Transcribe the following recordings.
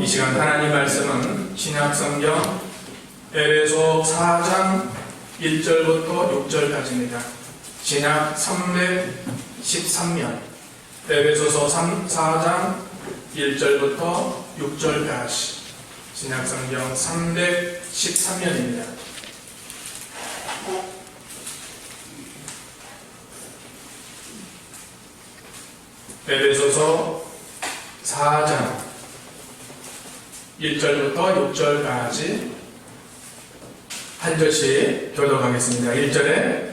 이 시간 하나님 말씀은 신약성경 에베소 4장 1절부터 6절까지입니다. 신약 313면 에베소서 4장 1절부터 6절까지 신약성경 313면입니다. 에베소서 4장 1절부터 6절까지 한 절씩 교독하겠습니다. 1절에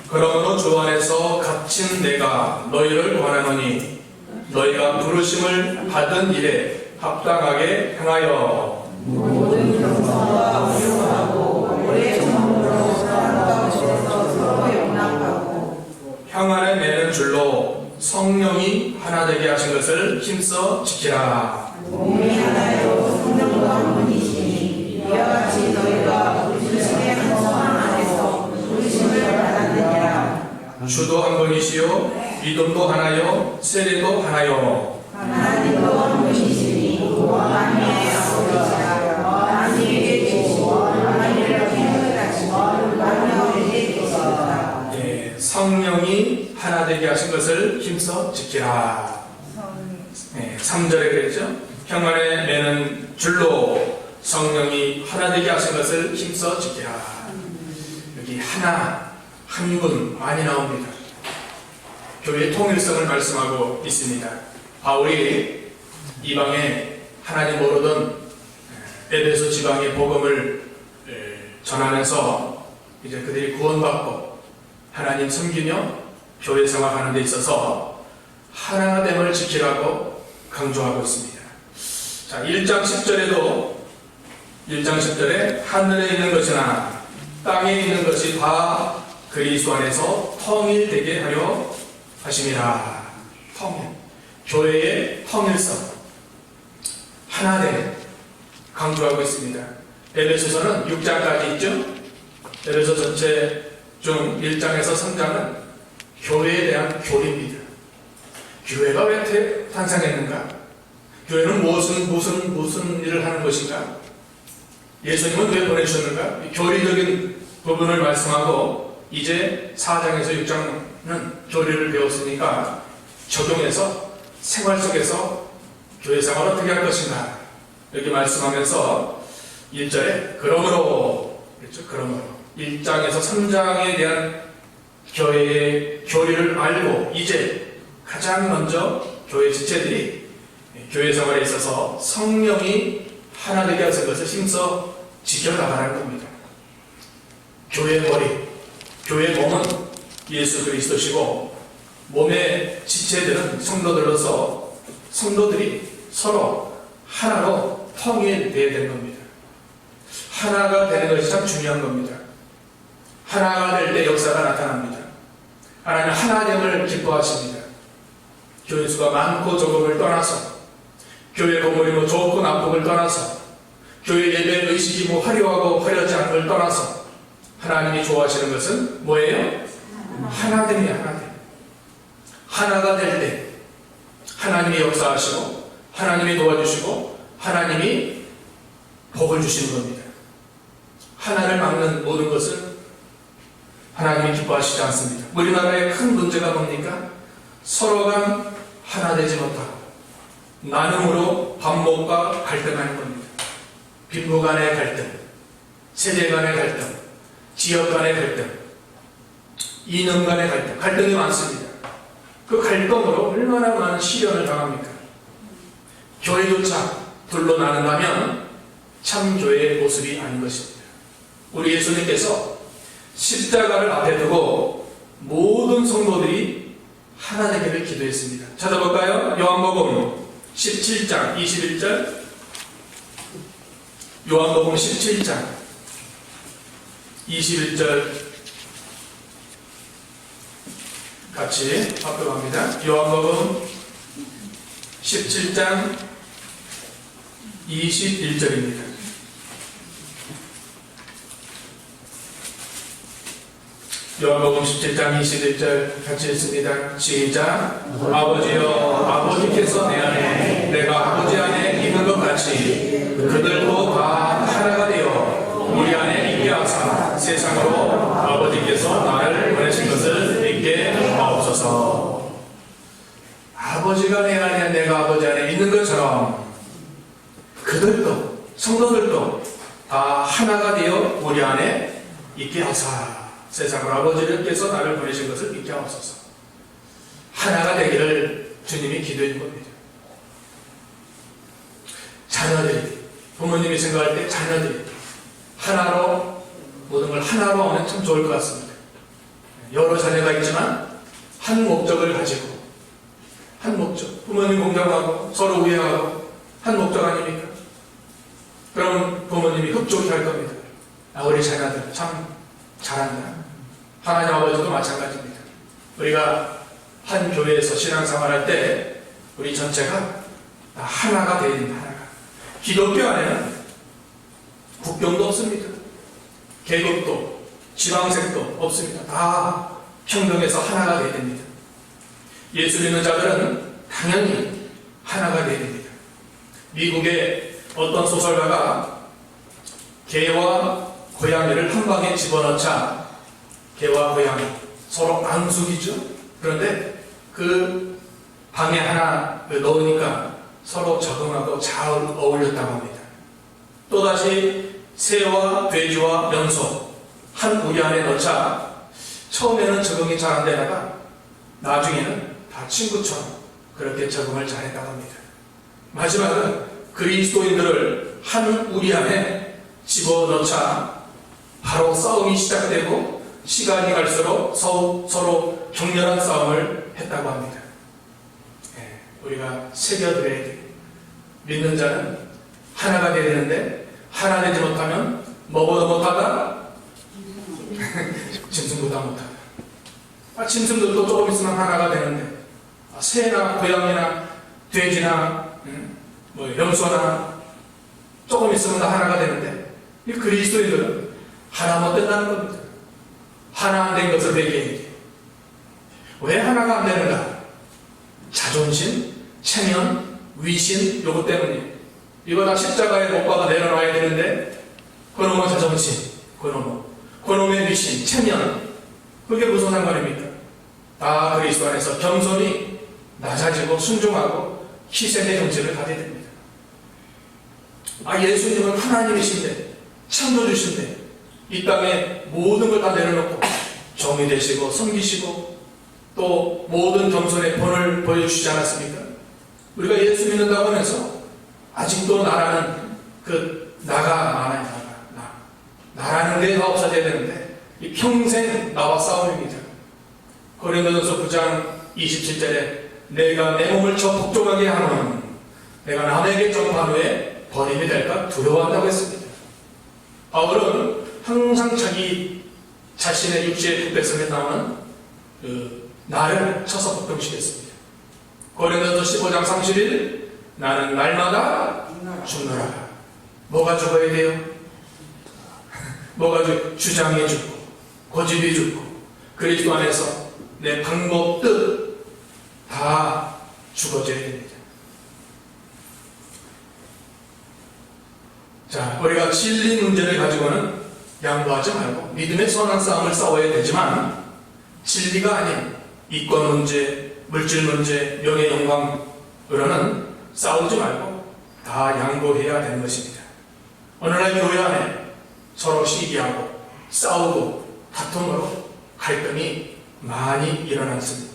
그러므로 주 안에서 갇힌 내가 너희를 권하노니 너희가 부르심을 받은 일에 합당하게 행하여 모든 겸손과 온유하고 오래 참음으로 사랑과 주에서 서로 용납하고 형 안에 매는 줄로 성령이 하나 되게 하신 것을 힘써 지키라. 몸이 하나요 성령과 한 분이시니 이와 같이 너희가 부르심의 한 성 안에서 부르심을 받았느니라. 주도 한 분이시요 믿음도 하나요 세례도 하나요 하나님도 한 분이시니 만민의 아버지시라. 만민에게 계시고 만민을 통일하시고 만민에게 계시다. 성령이 하나 되게 하신 것을 힘써 지키라. 3절에 그랬죠. 형 안에 매는 줄로 성령이 하나 되게 하신 것을 힘써 지키라. 여기 하나, 한 분 많이 나옵니다. 교회의 통일성을 말씀하고 있습니다. 바울이 이방에 하나님 모르던 에베소 지방의 복음을 전하면서 이제 그들이 구원받고 하나님 섬기며 교회 생활하는 데 있어서 하나됨을 지키라고 강조하고 있습니다. 자, 1장 10절에 하늘에 있는 것이나 땅에 있는 것이 다 그리스도 안에서 통일되게 하려 하심이라. 통일, 교회의 통일성, 하나됨 강조하고 있습니다. 에베소서는 6장까지 있죠. 에베소 전체 중 1장에서 3장은 교회에 대한 교리입니다. 교회가 왜 탄생했는가? 교회는 무슨 일을 하는 것인가? 예수님은 왜 보내주셨는가? 교리적인 부분을 말씀하고 이제 4장에서 6장은 교리를 배웠으니까 적용해서 생활 속에서 교회 생활을 어떻게 할 것인가 이렇게 말씀하면서 1절에 그러므로 그렇죠? 그러므로 1장에서 3장에 대한 교회의 교리를 알고 이제 가장 먼저 교회 지체들이 교회 생활에 있어서 성령이 하나 되게 하신 것을 힘써 지켜나가는 겁니다. 교회의 머리, 교회의 몸은 예수 그리스도시고 몸의 지체들은 성도들로서 성도들이 서로 하나로 통일되어야 되는 겁니다. 하나가 되는 것이 참 중요한 겁니다. 하나가 될 때 역사가 나타납니다. 하나님은 하나됨을 기뻐하십니다. 교회 수가 많고 적음을 떠나서 교회 건물이 좋고 나쁨을 떠나서 교회 예배 의식이 화려하고 화려하지 않음을 떠나서 하나님이 좋아하시는 것은 뭐예요? 하나됨이야. 하나됨. 하나가 될 때 하나님이 역사하시고 하나님이 도와주시고 하나님이 복을 주시는 겁니다. 하나를 막는 모든 것은 하나님이 기뻐하시지 않습니다. 우리나라의 큰 문제가 뭡니까? 서로가 하나 되지 못하고 나눔으로 반목과 갈등하는 겁니다. 빈부 간의 갈등, 세대 간의 갈등, 지역 간의 갈등, 이념 간의 갈등, 갈등이 많습니다. 그 갈등으로 얼마나 많은 시련을 당합니까? 교회조차 둘로 나눈다면 참 교회의 모습이 아닌 것입니다. 우리 예수님께서 십자가를 앞에 두고 모든 성도들이 하나 되기를 기도했습니다. 찾아볼까요? 요한복음 17장 21절, 요한복음 17장 21절 같이 발표합니다. 요한복음 17장 21절입니다. 요한복음 17장 21절 같이 읽습니다. 시작. 아버지여, 아버지께서 내 안에 내가 아버지 안에 있는 것 같이 그들도 다 하나가 되어 우리 안에 있게 하사 세상으로 아버지께서 나를 보내신 것을 믿게 하옵소서. 아버지가 내 안에 내가 아버지 안에 있는 것처럼 그들도 성도들도 다 하나가 되어 우리 안에 있게 하사 세상으로 아버지께서 나를 보내신 것을 믿게 하옵소서. 하나가 되기를 주님이 기도해 준 겁니다. 자녀들이, 부모님이 생각할 때 자녀들이 하나로 모든 걸 하나로 하면 참 좋을 것 같습니다. 여러 자녀가 있지만 한 목적을 가지고, 한 목적, 부모님 공경하고 서로 우애하고 한 목적 아닙니까? 그럼 부모님이 흡족해 할 겁니다. 우리 자녀들 참 잘한다. 하나님 아버지도 마찬가지입니다. 우리가 한 교회에서 신앙생활할 때 우리 전체가 다 하나가 되어야 된다. 하나가. 기독교 안에는 국경도 없습니다. 계급도 지방색도 없습니다. 다 평등해서 하나가 되어야 됩니다. 예수 믿는 자들은 당연히 하나가 되어야 됩니다. 미국의 어떤 소설가가 개와 고양이를 한 방에 집어넣자 개와 고양이 서로 앙숙이죠. 그런데 그 방에 하나 넣으니까 서로 적응하고 잘 어울렸다고 합니다. 또다시 새와 돼지와 염소 한 우리 안에 넣자 처음에는 적응이 잘 안 되다가 나중에는 다 친구처럼 그렇게 적응을 잘했다고 합니다. 마지막은 그리스도인들을 한 우리 안에 집어넣자 바로 싸움이 시작되고 시간이 갈수록 서로 격렬한 싸움을 했다고 합니다. 우리가 새겨드려야 돼요. 믿는 자는 하나가 되어야 되는데 하나 되지 못하면 뭐보다 못하다? 짐승보다 못하다. 짐승들도 조금 있으면 하나가 되는데 새나 고양이나 돼지나 염소나 조금 있으면 다 하나가 되는데 이 그리스도인들은 하나 못 된다는 겁니다. 하나 안 된 것을 얘기해야 왜 하나가 안 되는가? 자존심, 체면, 위신 요것 때문에 이거 다 십자가에 못 박아 내려놔야 되는데 그놈의 자존심, 그놈의 위신, 체면 그게 무슨 상관입니까? 다 그리스도 안에서 겸손히 낮아지고 순종하고 희생의 정신을 가져야 됩니다. 예수님은 하나님이신데 창조주신데 이 땅에 모든 걸 다 내려놓고 정의 되시고 섬기시고 또 모든 겸손의 본을 보여주시지 않았습니까? 우리가 예수 믿는다고 하면서 아직도 나라는 나라는 게 없어져야 되는데 이 평생 나와 싸움입니다. 고린도전서 9장 27절에 내가 내 몸을 저 복종하게 하면 내가 남에게 전파한 후에 버림이 될까 두려워한다고 했습니다. 바울은 항상 자기 자신의 육체의 백성에 나오는 나를 쳐서 복종시켰습니다. 고린도전서 15장 31 나는 날마다 죽노라. 뭐가 죽어야 돼요? 뭐가 주장이 죽고 고집이 죽고 그리스도 안에서 내 방법 뜻 다 죽어져야 됩니다. 자, 우리가 진리 문제를 가지고는 양보하지 말고 믿음의 선한 싸움을 싸워야 되지만 진리가 아닌 이권 문제, 물질 문제, 명예 영광으로는 싸우지 말고 다 양보해야 되는 것입니다. 오늘날 교회 안에 서로 시기하고 싸우고 다툼으로 갈등이 많이 일어났습니다.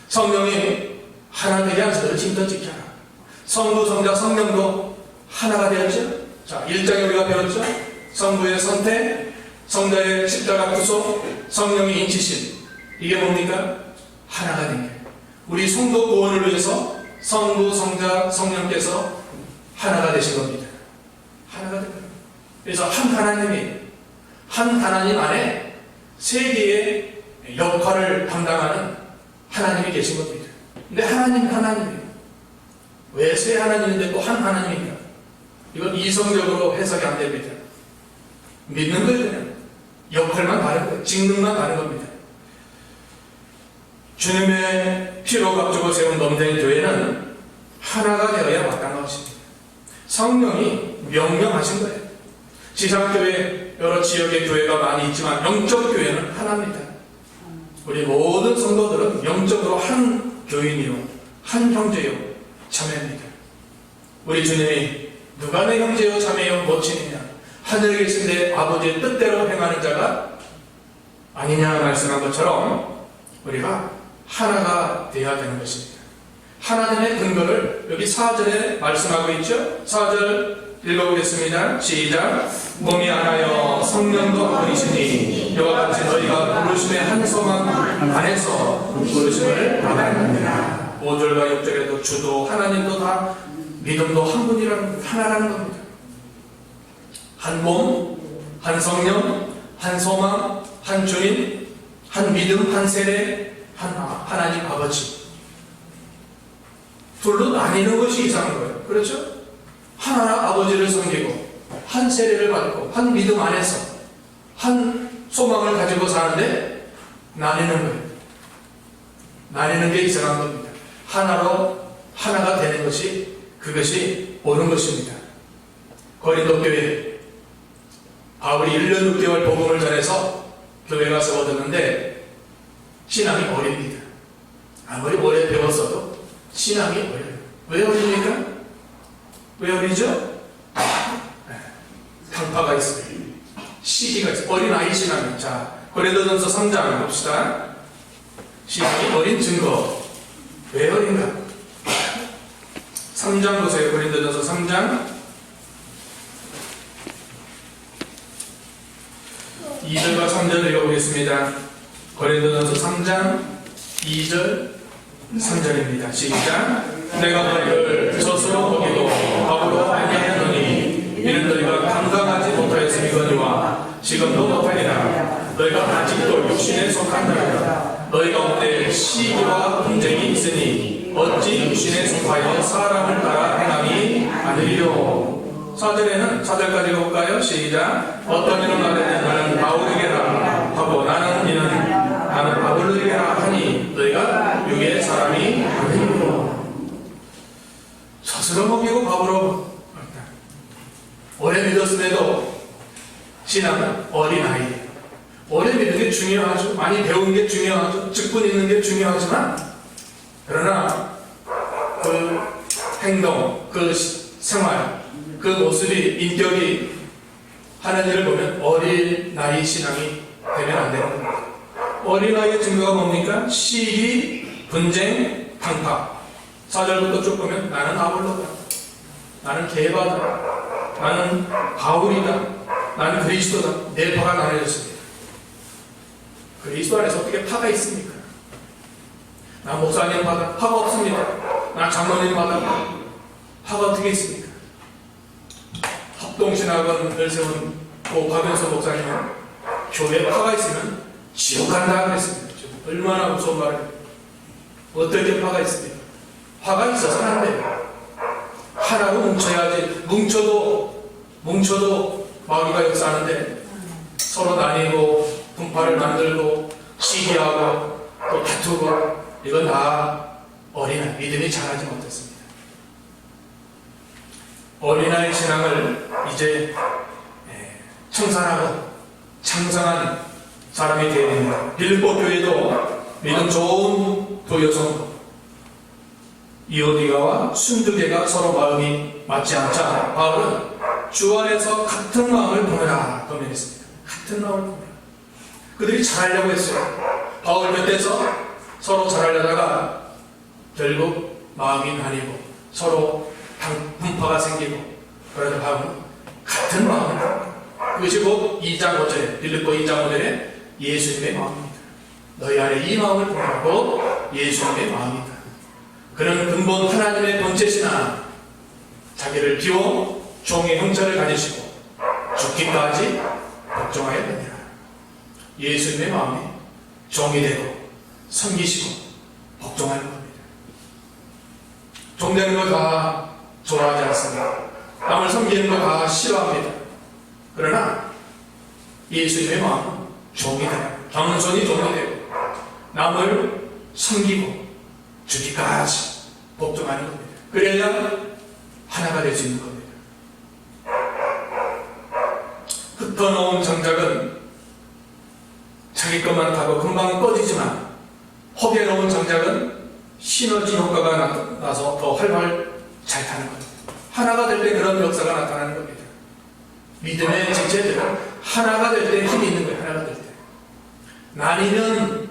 성령이 하나 되게 하셔서 힘써 지켜라. 성부, 성자, 성령도 하나가 되었죠. 자, 1장에 우리가 배웠죠. 성부의 선택, 성자의 십자가 구속, 성령의 인치심. 이게 뭡니까? 하나가 된 게. 우리 성도 구원을 위해서 성부, 성자, 성령께서 하나가 되신 겁니다. 하나가 된 겁니다. 그래서 한 하나님 안에 세 개의 역할을 담당하는 하나님이 계신 겁니다. 근데 하나님이에요. 왜 세 하나님인데 또 한 하나님인가? 이건 이성적으로 해석이 안 됩니다. 믿는 거예요, 그냥. 역할만 다른 거예요. 직능만 다른 겁니다. 주님의 피로 값주고 세운 넘된 교회는 하나가 되어야 마땅한 것입니다. 성령이 명령하신 거예요. 지상교회, 여러 지역의 교회가 많이 있지만 영적 교회는 하나입니다. 우리 모든 성도들은 영적으로 한 교인이요, 한 형제요, 자매입니다. 우리 주님이 누가 내 형제요, 자매요, 모친이냐, 하늘에 계신 내 아버지의 뜻대로 행하는 자가 아니냐 말씀한 것처럼 우리가 하나가 되어야 되는 것입니다. 하나님의 근거를 여기 4절에 말씀하고 있죠. 4절 읽어보겠습니다. 시작. 몸이 하나여 성령도 한 분이시니 이와 같이 너희가 부르심의 한 소망 안에서 부르심을 받았느니라. 5절과 6절에도 주도 하나님도 다 믿음도 한 분이라는, 하나라는 겁니다. 한 몸, 한 성령, 한 소망, 한 주님, 한 믿음, 한 세례, 한 하나님 아버지. 둘로 나뉘는 것이 이상한 거예요. 그렇죠? 하나 아버지를 섬기고 한 세례를 받고 한 믿음 안에서 한 소망을 가지고 사는데 나뉘는 거예요. 나뉘는 게 이상한 겁니다. 하나로 하나가 되는 것이, 그것이 옳은 것입니다. 고린도 교회 바울이 1년 6개월 복음을 전해서 교회가 세워졌는데 신앙이 어립니다. 아무리 오래 배웠어도 신앙이 어려요. 왜 어립니까? 왜 어리죠? 강파가 있어요. 시기가 있어요. 어린아이 신앙이. 자, 고린도전서 3장 봅시다. 신앙이 어린 증거. 왜 어린가? 3장 보세요. 고린도전서 3장 2절과 3절 읽어보겠습니다. 고린도전서 3장 2절 3절입니다. 시작. 내가 너희를 젖으로 먹이고 밥으로 아니하노니 이는 너희가 감당하지 못하였음이거니와 지금도 못하리라. 너희가 아직도 육신에 속한다라. 너희 가운데 시기와 분쟁이 있으니 어찌 육신에 속하여 사람을 따라 행함이 아니리요. 4절에는 4절까지 읽어볼까요? 시작. 어떤 이는 말하되 나는 바울에게라 하고 나는 바울에게라 하니 너희가 육의 사람이 아니리요. 젖으로 먹이고 밥으로 먹다. 오래 믿었음에도 신앙은 어린아이. 오래 믿는 게 중요하죠. 많이 배운 게 중요하죠. 직분 있는 게 중요하지만 그러나 그 행동, 그 생활, 그 모습이, 인격이 하는 일을 보면 어린아이 신앙이 되면 안 되는 겁니다. 어린아이의 증거가 뭡니까? 시기, 분쟁, 강파. 4절부터 쭉 보면 나는 아볼로다, 나는 게바다, 나는 바울이다, 나는 그리스도다. 내 파가 나눠졌습니다. 그리스도 안에서 어떻게 파가 있습니까? 나 목사님 파가 없습니다. 나 장로님 파가 어떻게 있습니까? 합동신학원을 세운 박연서 목사님은 교회에 파가 있으면 지옥 간다 그랬습니다. 얼마나 무서운 말이에요. 어떻게 파가 있습니까? 파가 있어서는 안 돼요. 하나로 뭉쳐야지. 뭉쳐도 마귀가 역사하는데 서로 나뉘고 분파를 만들고 시기하고 또 다투고, 이건 다 어린아이, 믿음이 자라지 못했습니다. 어린아이 신앙을 이제 청산하고 창성한 사람이 되어야 됩니다. 빌립보 교회도 믿음 좋은 교여성 이오디가와 순두개가 서로 마음이 맞지 않자 바울은 주 안에서 같은 마음을 보내라 권면했습니다. 같은 마음을 보내라. 그들이 잘하려고 했어요. 바울 곁에서 서로 잘하려다가 결국 마음이 나뉘고 서로 분파가 생기고, 그래서 바울은 같은 마음을, 그것이 곧 2장 5절에, 빌립보 2장 5절에 예수님의 마음입니다. 너희 안에 이 마음을 보내고 예수님의 마음이다. 그는 근본 하나님의 본체시나 자기를 비워 종의 형체를 가지시고 죽기까지 복종하여 다니라. 예수님의 마음이 종이 되고 섬기시고 복종하는 겁니다. 종되는 거 다 좋아하지 않습니다. 남을 섬기는 거 다 싫어합니다. 그러나 예수님의 마음은 종이 되고 겸손히 종이 되고 남을 섬기고 주기까지 복종하는 겁니다. 그래야 하나가 될 수 있는 겁니다. 흩어놓은 장작은 자기 것만 타고 금방 꺼지지만 허비에 놓은 장작은 시너지 효과가 나서 더 활발 잘 타는 겁니다. 하나가 될 때 그런 역사가 나타나는 겁니다. 믿음의 지체들은 하나가 될 때 힘이 있는 거예요. 하나가 될 때. 나뉘면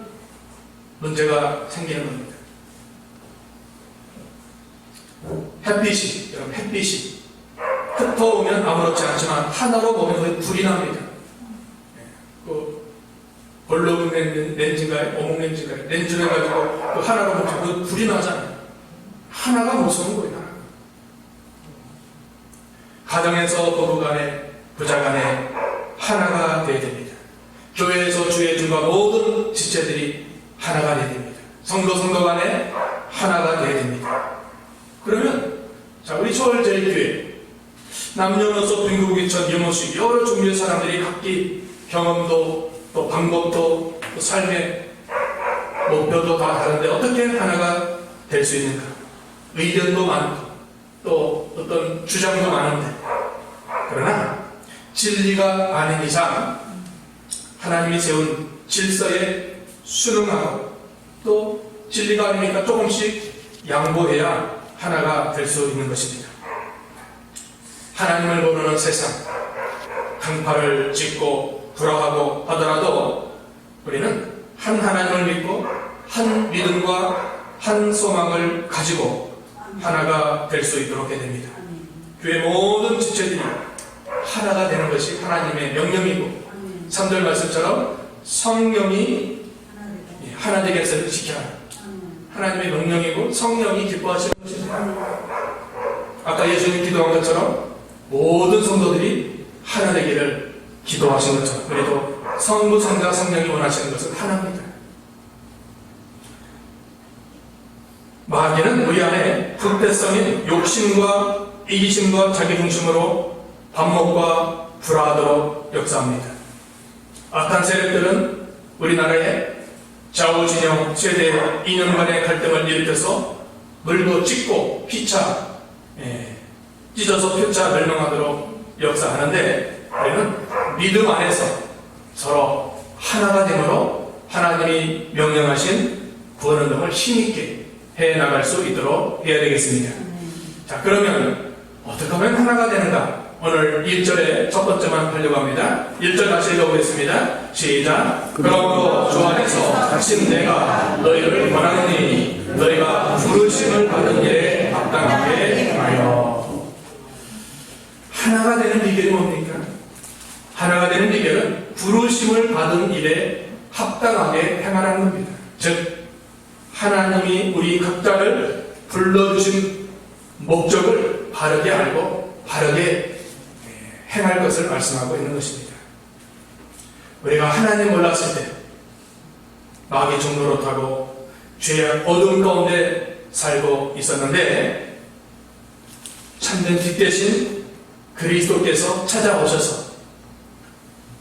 문제가 생기는 겁니다. 햇빛이, 여러분 햇빛이 흩어오면 아무렇지 않지만 하나로 보면 거의 불이 납니다. 그 볼록 렌즈인가요? 어묵 렌즈인가요? 렌즈를 해가지고 그 하나로 보면 그 불이 나잖아요. 하나가 무서운 거예요. 하나가. 가정에서 부부간에 부자간에 하나가 되어야 됩니다. 교회에서 주의 중과 모든 지체들이 하나가 되어야 됩니다. 성도 간에 하나가 되어야 됩니다. 그러면 자 우리 서울제일교회 남녀노소 빈부귀천 유모식 여러 종류의 사람들이 각기 경험도 또 방법도 또 삶의 목표도 다 다른데 어떻게 하나가 될 수 있는가? 의견도 많고 또 어떤 주장도 많은데 그러나 진리가 아닌 이상 하나님이 세운 질서에 순응하고 또 진리가 아니니까 조금씩 양보해야 하나가 될 수 있는 것입니다. 하나님을 모르는 세상 강파를 짓고 불화하고 하더라도 우리는 한 하나님을 믿고 한 믿음과 한 소망을 가지고 하나가 될 수 있도록 해야 됩니다. 교회 모든 지체들이 하나가 되는 것이 하나님의 명령이고 3절 말씀처럼 성령이 하나 되게 해서 지켜라. 하나님의 명령이고 성령이 기뻐하시는 것입니다. 아까 예수님 기도한 것처럼 모든 성도들이 하나 되기를 기도하신 것처럼 그래도 성부, 성자, 성령이 원하시는 것은 하나입니다. 마귀는 우리 안에 불태성인 욕심과 이기심과 자기중심으로 반목과 불화하도록 역사합니다. 악한 세력들은 우리나라에 좌우진영 세대 이념 간의 갈등을 일으켜서 물고 찢고 피차 찢어서 표차 멸망하도록 역사하는데 우리는 믿음 안에서 서로 하나가 되므로 하나님이 명령하신 구원운동을 힘있게 해나갈 수 있도록 해야 되겠습니다. 자, 그러면 어떻게 하면 하나가 되는가? 오늘 1절의 첫 번째만 하려고 합니다. 1절 다시 읽어보겠습니다. 시작. 그러므로 주 안에서 다신 내가 너희를 권하노니 너희가 부르심을 받은 일에 합당하게 하여. 하나가 되는 비결이 뭡니까? 하나가 되는 비결은 부르심을 받은 일에 합당하게 행하라는 겁니다. 즉 하나님이 우리 각자를 불러주신 목적을 바르게 알고 바르게 행할 것을 말씀하고 있는 것입니다. 우리가 하나님 몰랐을 때 마귀 종로로 타고 죄의 어둠 가운데 살고 있었는데 참된 빛 대신 그리스도께서 찾아오셔서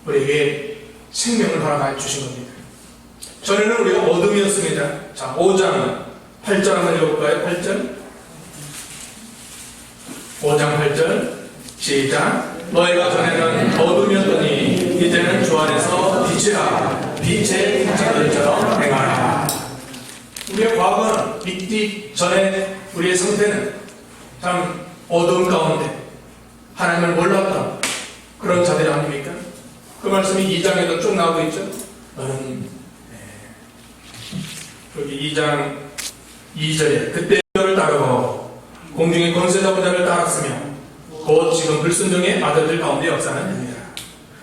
우리에게 생명을 허락해 주신 겁니다. 전에는 우리가 어둠이었습니다. 자, 5장 8절 한번 읽어볼까요? 8절 5장 8절 시작. 너희가 전에는 어둠이었더니 이제는 주 안에서 빛이라. 빛의 자들처럼 행하라. 우리의 과거는 믿기 전에 우리의 상태는 참 어둠 가운데 하나님을 몰랐던 그런 자들이 아닙니까? 그 말씀이 2장에도 쭉 나오고 있죠. 너는 여기 2장 2절에 그때 를 따르고 공중의 권세 잡은 자를 따랐으며 곧 지금 불순종의 아들들 가운데 역사는 됩니다.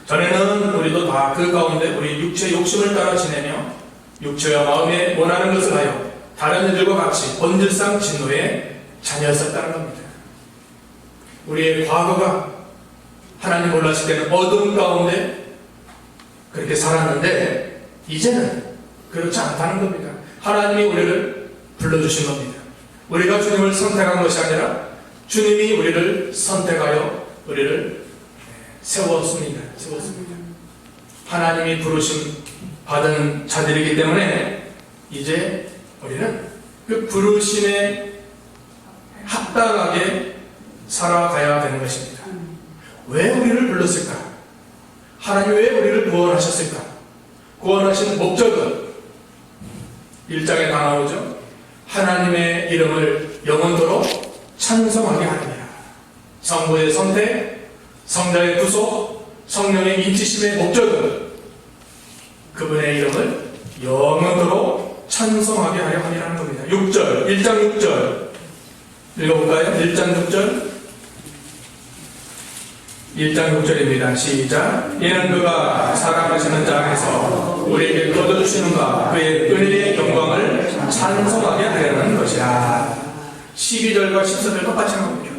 전에는 우리도 다 그 가운데 우리 육체의 욕심을 따라 지내며 육체와 마음에 원하는 것을 하여 다른 이들과 같이 본질상 진노의 자녀였었다는 겁니다. 우리의 과거가 하나님 몰랐을 때는 어둠 가운데 그렇게 살았는데 이제는 그렇지 않다는 겁니다. 하나님이 우리를 불러주신 겁니다. 우리가 주님을 선택한 것이 아니라 주님이 우리를 선택하여 우리를 세웠습니다. 하나님이 부르심 받은 자들이기 때문에 이제 우리는 그 부르심에 합당하게 살아가야 되는 것입니다. 왜 우리를 불렀을까? 하나님 왜 우리를 구원하셨을까? 구원하신 목적은 1장에 다 나오죠. 하나님의 이름을 영원토록 찬송하게 하느니라. 성부의 선택, 성자의 구속, 성령의 인치심의 목적은 그분의 이름을 영원토록 찬송하게 하려 함이라는 겁니다. 6절, 1장 6절 읽어볼까요? 1장 6절 1장 6절입니다. 시작. 이는 그가 사랑하시는 자 안에서 우리에게 거둬주시는가 그의 은혜의 영광을 찬송하게 하려는 것이라. 12절과 14절 똑같이 나옵니다.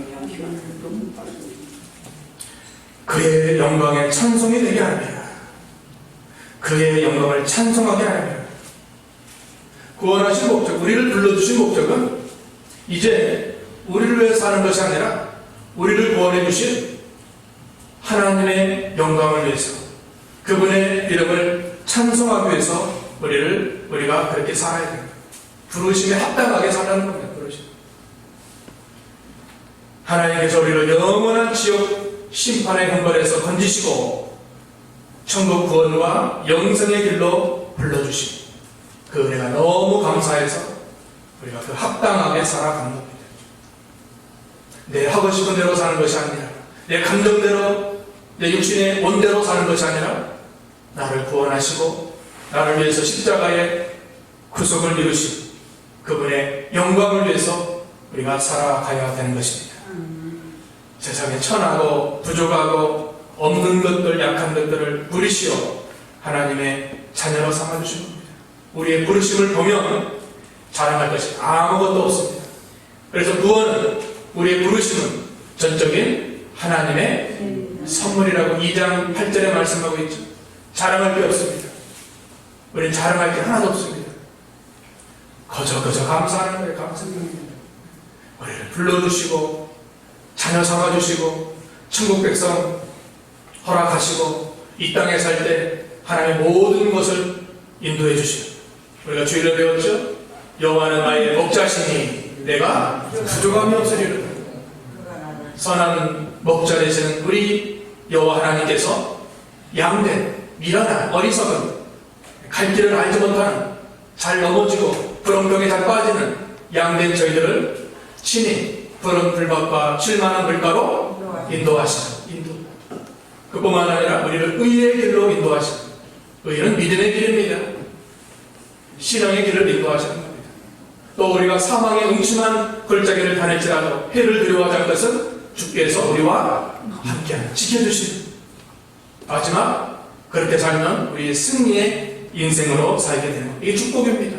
그의 영광에 찬송이 되게 하느니라. 그의 영광을 찬송하게 하느니라. 구원하신 목적, 우리를 불러주신 목적은 이제 우리를 위해 사는 것이 아니라 우리를 구원해 주신 하나님의 영광을 위해서, 그분의 이름을 찬송하기 위해서 우리가 그렇게 살아야 됩니다. 부르심에 합당하게 살라는 겁니다. 부르심. 하나님께서 우리를 영원한 지옥 심판의 형벌에서 건지시고 천국 구원과 영생의 길로 불러주시고 그 은혜가 너무 감사해서 우리가 그 합당하게 살아가는 겁니다. 내 하고 싶은 대로 사는 것이 아니라 내 감정대로 내 육신의 원대로 사는 것이 아니라 나를 구원하시고 나를 위해서 십자가의 구속을 이루신 그분의 영광을 위해서 우리가 살아가야 되는 것입니다. 세상에 천하고 부족하고 없는 것들, 약한 것들을 부리시어 하나님의 자녀로 삼아주신 겁니다. 우리의 부르심을 보면 자랑할 것이 아무것도 없습니다. 그래서 구원은, 우리의 부르심은 전적인 하나님의 선물이라고 2장 8절에 말씀하고 있죠. 자랑할 게 없습니다. 우리는 자랑할 게 하나도 없습니다. 거저 감사하는 거예요. 감사합니다. 우리를 불러주시고 자녀 삼아주시고 천국 백성 허락하시고 이 땅에 살 때 하나님의 모든 것을 인도해 주시고, 우리가 주일에 배웠죠. 여호와는 나의 목자시니 내가 부족함이 없으리라. 선한 목자 되시는 우리 여호와 하나님께서 양된, 미련한, 어리석은, 갈 길을 알지 못하는, 잘 넘어지고 부렁병에 잘 빠지는 양된 저희들을 친히 푸른 불밭과 칠만한 물가로 인도하시죠. 그뿐만 아니라 우리를 의의 길로 인도하시죠. 의는 믿음의 길입니다. 신앙의 길을 인도하시는 겁니다. 또 우리가 사망의 음침한 골짜기를 다닐지라도 해를 두려워하지 않는 것은 주께서 우리와 함께 지켜주시는, 마지막 그렇게 살면 우리의 승리의 인생으로 살게 되는 것, 이게 축복입니다.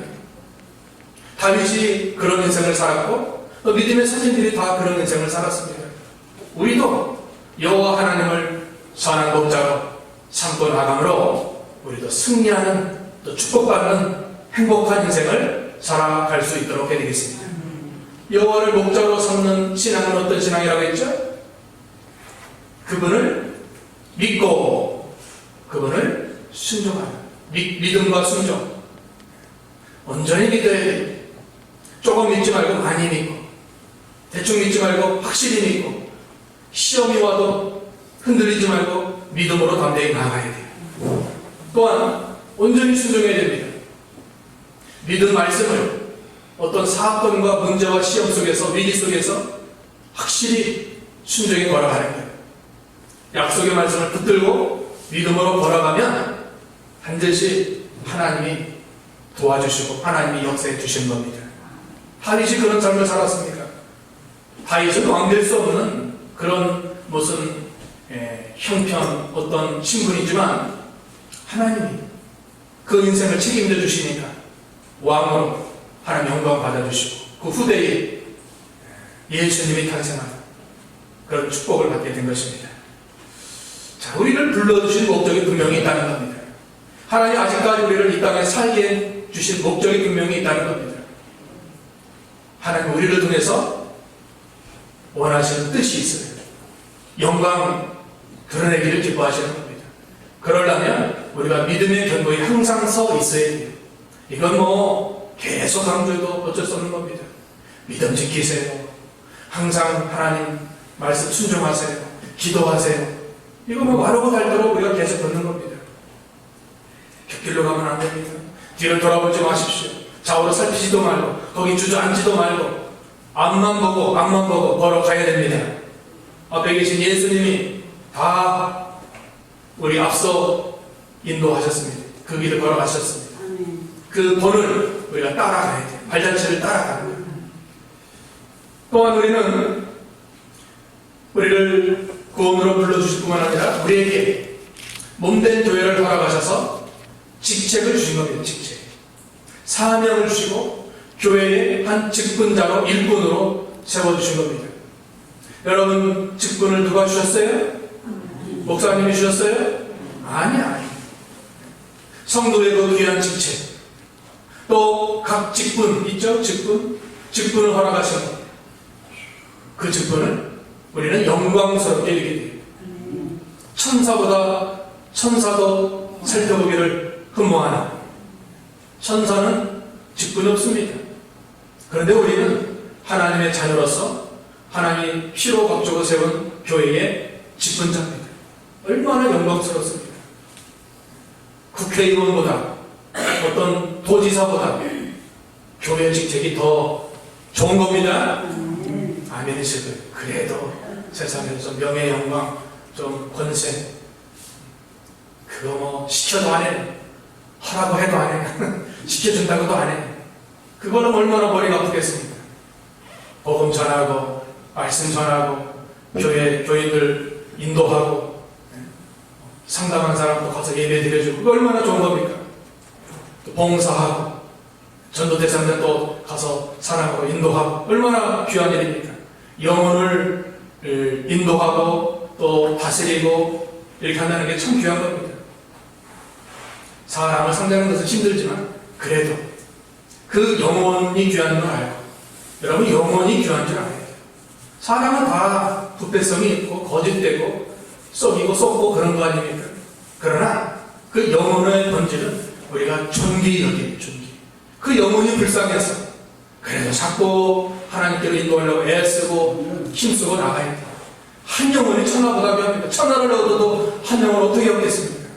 다윗이 그런 인생을 살았고 또 믿음의 선진들이 다 그런 인생을 살았습니다. 우리도 여호와 하나님을 선한 목자로 삼고 나감으로 우리도 승리하는, 또 축복받는 행복한 인생을 살아갈 수 있도록 해드리겠습니다. 여호와를 목자로 삼는 신앙은 어떤 신앙이라고 했죠? 그분을 믿고 그분을 순종하는, 믿음과 순종, 온전히 믿어야 돼요. 조금 믿지 말고 많이 믿고, 대충 믿지 말고 확실히 믿고, 시험이 와도 흔들리지 말고 믿음으로 담대히 나아가야 돼요. 또한 온전히 순종해야 됩니다. 믿은 말씀을 어떤 사건과 문제와 시험 속에서, 위기 속에서 확실히 순종해 걸어가는 거예요. 약속의 말씀을 붙들고 믿음으로 걸어가면 반드시 하나님이 도와주시고 하나님이 역사해 주신 겁니다. 다윗이 그런 삶을 살았습니까? 다윗은 왕될 수 없는 그런 무슨 형편, 어떤 신분이지만 하나님이 그 인생을 책임져 주시니까 왕으로 하나님 영광 받아주시고 그 후대에 예수님이 탄생하는 그런 축복을 받게 된 것입니다. 자, 우리를 불러주신 목적이 분명히 있다는 겁니다. 하나님 아직까지 우리를 이 땅에 살게 주신 목적이 분명히 있다는 겁니다. 하나님 우리를 통해서 원하시는 뜻이 있어요. 영광 드러내기를 기뻐하시는 겁니다. 그러려면 우리가 믿음의 견고에 항상 서 있어야 돼요. 이건 계속 강조해도 어쩔 수 없는 겁니다. 믿음 지키세요. 항상 하나님 말씀 순종하세요. 기도하세요. 이거 뭐 마르고 닳도록 우리가 계속 듣는 겁니다. 곁길로 가면 안 됩니다. 뒤를 돌아보지 마십시오. 좌우로 살피지도 말고 거기 주저앉지도 말고 앞만 보고 걸어가야 됩니다. 앞에 계신 예수님이 다 우리 앞서 인도하셨습니다. 그 길을 걸어가셨습니다. 그 본을 우리가 따라가야 돼요. 발자취를 따라가는 거예요. 또한 우리를 구원으로 불러주실 뿐만 아니라 우리에게 몸된 교회를 허락하셔서 직책을 주신 겁니다. 직책. 사명을 주시고 교회의 한 직분자로 일꾼으로 세워주신 겁니다. 여러분 직분을 누가 주셨어요? 목사님이 주셨어요? 아니야. 성도의 그 귀한 직책. 또 각 직분 있죠? 직분을 허락하신 것. 그 직분을 우리는 영광스럽게 여기게 돼요. 천사도 살펴보기를 흠모하는 천사는 직분이 없습니다. 그런데 우리는 하나님의 자녀로서 하나님이 피로 박족을 세운 교회의 직분자입니다. 얼마나 영광스럽습니다. 국회의원보다 어떤 도지사보다 교회 직책이 더 좋은 겁니다. 아멘이시고요. 그래도 세상에서 좀 명예, 영광, 좀 권세 그거 뭐 시켜도 안 해. 하라고 해도 안 해. 시켜준다고도 안 해. 그거는 얼마나 머리가 아프겠습니까? 복음 전하고 말씀 전하고 교인들 인도하고 상담한 사람도 가서 예배 드려주고 그거 얼마나 좋은 겁니까? 또 봉사하고 전도대상들 또 가서 사랑하고 인도하고 얼마나 귀한 일입니까? 영혼을 인도하고 또 다스리고 이렇게 한다는 게 참 귀한 겁니다. 사람을 상대하는 것은 힘들지만 그래도 그 영혼이 귀한 걸 알고 여러분 영혼이 귀한 줄 알아야 돼요. 사람은 다 부패성이 있고 거짓되고 썩이고 썩고 그런 거 아닙니까? 그러나 그 영혼의 본질은 우리가 존귀히 여기는 존귀. 그 영혼이 불쌍해서 그래도 자꾸 하나님께로 인도하려고 애쓰고 힘쓰고 나가야 돼요. 한 영혼이 천하보다 귀합니다. 천하를 얻어도 한 영혼을 어떻게 얻겠습니까?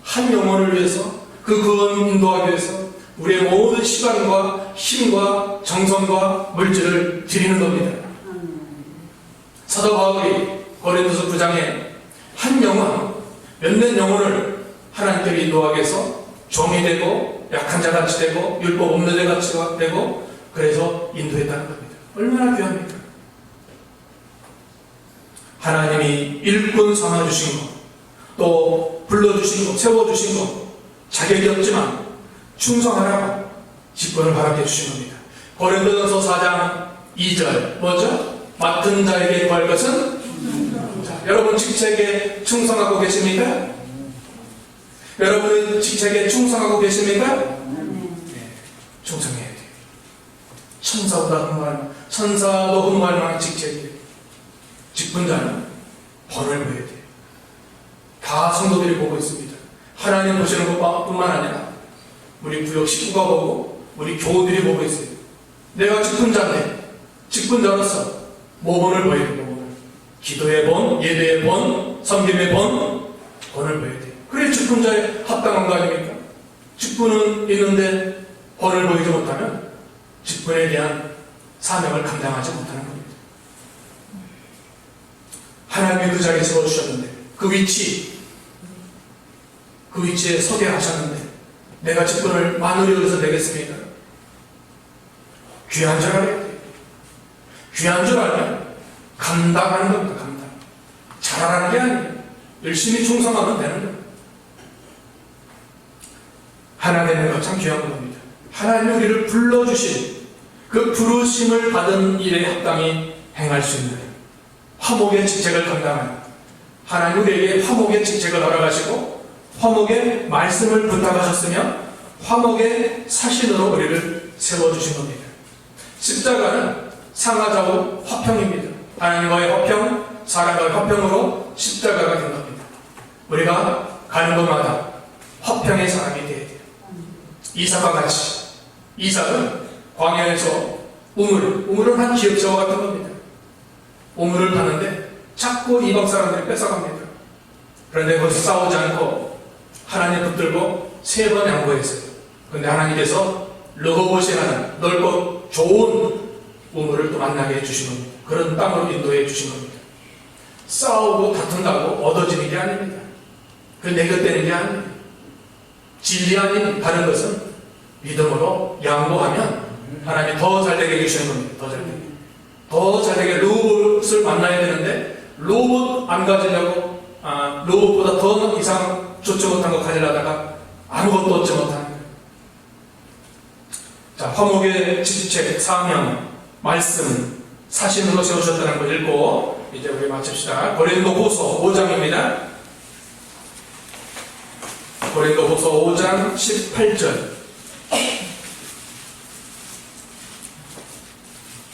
한 영혼을 위해서 그 구원 인도하기 위해서 우리의 모든 시간과 힘과 정성과 물질을 드리는 겁니다. 사도 바울이 고린도서 9장에 한 영혼, 몇몇 영혼을 하나님께로 인도하기 위해서 종이 되고 약한 자같이 되고 율법 없는 자같이 되고 그래서 인도했다는 겁니다. 얼마나 귀합니까? 하나님이 일꾼 삼아주신 것, 또 불러주신 것, 세워주신 것, 자격이 없지만 충성하라고 직분을 허락해 주신 겁니다. 고린도전서 4장 2절 뭐죠? 맡은 자에게 구할 것은 자, 여러분 직책에 충성하고 계십니까? 여러분의 직책에 충성하고 계십니까? 네, 충성해야 돼요. 천사도 흠모할 만한 직책이에요. 직분자는 번을 보여야 돼요. 다 성도들이 보고 있습니다. 하나님 보시는 것뿐만 아니라 우리 구역 식구가 보고 우리 교우들이 보고 있어요. 내가 직분자인데 직분자로서 모본을 보여야 돼요. 모본을. 기도의 본, 예배의 본, 섬김의 본을 보여야 돼요. 그래 직분자에 합당한 거 아닙니까? 직분은 있는데 본을 보이지 못하면 직분에 대한 사명을 감당하지 못하는 겁니다. 하나님이 그 자리에 세워주셨는데 그 위치에 서게 하셨는데 내가 직분을 마누리 여기서 내겠습니까? 귀한 줄 알아야 돼요. 귀한 줄 알면 감당하는 겁니다. 감당. 잘하라는 게 아니에요. 열심히 충성하면 되는 겁니다. 하나 되는 것 참 귀한 겁니다. 하나님이 우리를 불러주신 그 부르심을 받은 일에 합당히 행할 수 있는 화목의 직책을 감당하는 하나님 우리에게 화목의 직책을 허락하시고 화목의 말씀을 부탁하셨으며 화목의 사신으로 우리를 세워주신 겁니다. 십자가는 상하좌우 화평입니다. 하나님과의 화평, 사람과의 화평으로 십자가가 된 겁니다. 우리가 가는 곳마다 화평의 사람이 되어야 돼요. 이삭과 같이 이삭은 광야에서 우물은 한 기업자와 같은 겁니다. 우물을 파는데 자꾸 이방 사람들이 뺏어갑니다. 그런데 거기서 싸우지 않고 하나님 붙들고 3번 양보했어요. 그런데 하나님께서 르호봇이라는 넓고 좋은 우물을 또 만나게 해주신 겁니다. 그런 땅으로 인도해 주신 겁니다. 싸우고 다툰다고 얻어지는 게 아닙니다. 그 내것되는 게 아닙니다. 진리 아닌 다른 것은 믿음으로 양보하면 하나님이 더 잘되게 해주시는 겁니다. 더 잘되게. 더 잘되게 르호봇을 만나야 되는데 르호봇 안 가지려고 르호봇보다 더 이상 좋지 못한 거 가지려다가 아무것도 얻지 못하는 거예요. 자, 화목의 지지책, 사명, 말씀, 사신으로 세우셨다는 걸 읽고 이제 우리 마칩시다. 고린도후서 5장입니다. 고린도후서 5장 18절.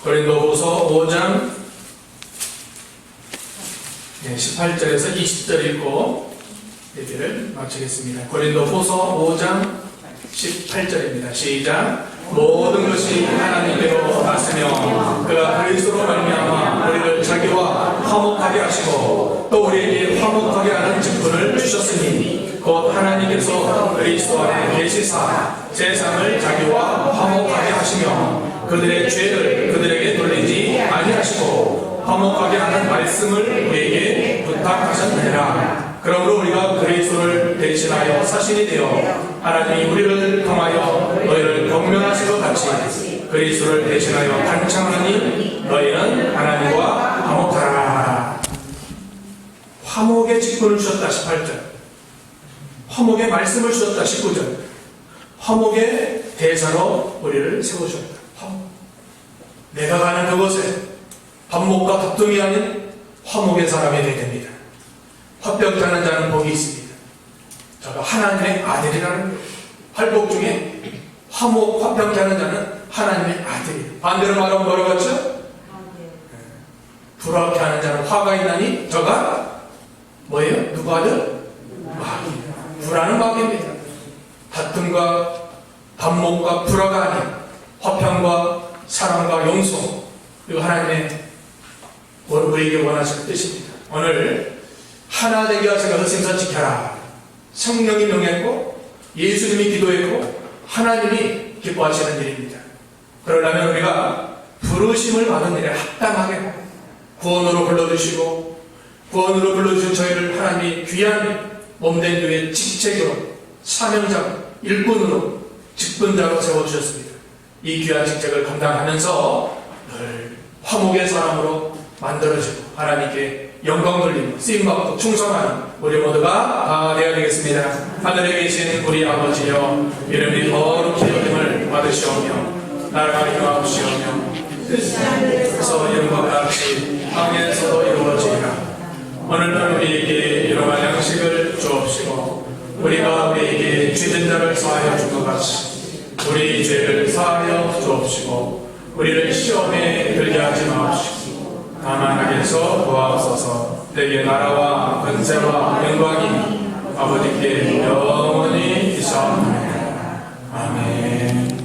고린도후서 5장 18절에서 20절 읽고 얘기를 마치겠습니다. 고린도후서 5장 18절입니다. 시작. 모든 것이 하나님께로 났으며 그가 그리스도로 말미암아 우리를 자기와 화목하게 하시고 또 우리에게 화목하게 하는 직분을 주셨으니 곧 하나님께서 그리스도 안에 계시사 세상을 자기와 화목하게 하시며 그들의 죄를 그들에게 돌리지 아니하시고 화목하게 하는 말씀을 우리에게 부탁하셨느니라. 그러므로 우리가 그리스도를 대신하여 사신이 되어 하나님이 우리를 통하여 너희를 경멸하신 것 같이 그리스도를 대신하여 간청하니 너희는 하나님과 화목하라. 화목의 직분을 주셨다 18절. 화목의 말씀을 주셨다 19절. 화목의 대사로 우리를 세우셨다. 화목. 내가 가는 그곳에 반목과 다툼이 아닌 화목의 사람이 되게 됩니다. 화평케 하는 자는 복이 있습니다. 저가 하나님의 아들이라는 거예요. 팔복 중에 화목, 화평케 하는 자는 하나님의 아들이에요. 반대로 말하면 뭐라고 했죠? 불화케 하는 자는 화가 있나니 저가 뭐예요? 누구 아들? 마귀. 불화는 마귀입니다. 다툼과 반목과 불화가 아닌 화평과 사랑과 용서, 그리고 하나님의 우리에게 원하시는 뜻입니다. 오늘 하나 되게 하시고 허심사 지켜라. 성령이 명했고 예수님이 기도했고 하나님이 기뻐하시는 일입니다. 그러려면 우리가 부르심을 받은 일에 합당하게 구원으로 불러주시고 구원으로 불러주신 저희를 하나님이 귀한 몸된 교회의 직책으로 사명자, 일꾼으로 직분자로 세워주셨습니다. 이 귀한 직책을 감당하면서 늘 화목의 사람으로 만들어지고 하나님께 영광 돌리고 쓰임받고 충성하는 우리 모두가 다 되어야 되겠습니다. 하늘에 계신 우리 아버지여, 이름이 거룩히 여김을 받으시오며 나라가 임하옵시오며 뜻에서 이룬 것 같이 땅에서도 이루어지리라. 오늘날 우리에게 일용할 양식을 주옵시고 우리가 우리에게 죄진 자를 사하여 준 것 같이 우리 죄를 사하여 주옵시고 우리를 시험에 들게 하지 마옵시고 다만 악에서 도와옵소서. 내게 나라와 권세와 영광이 아버지께 영원히 있사옵나이다. 아멘.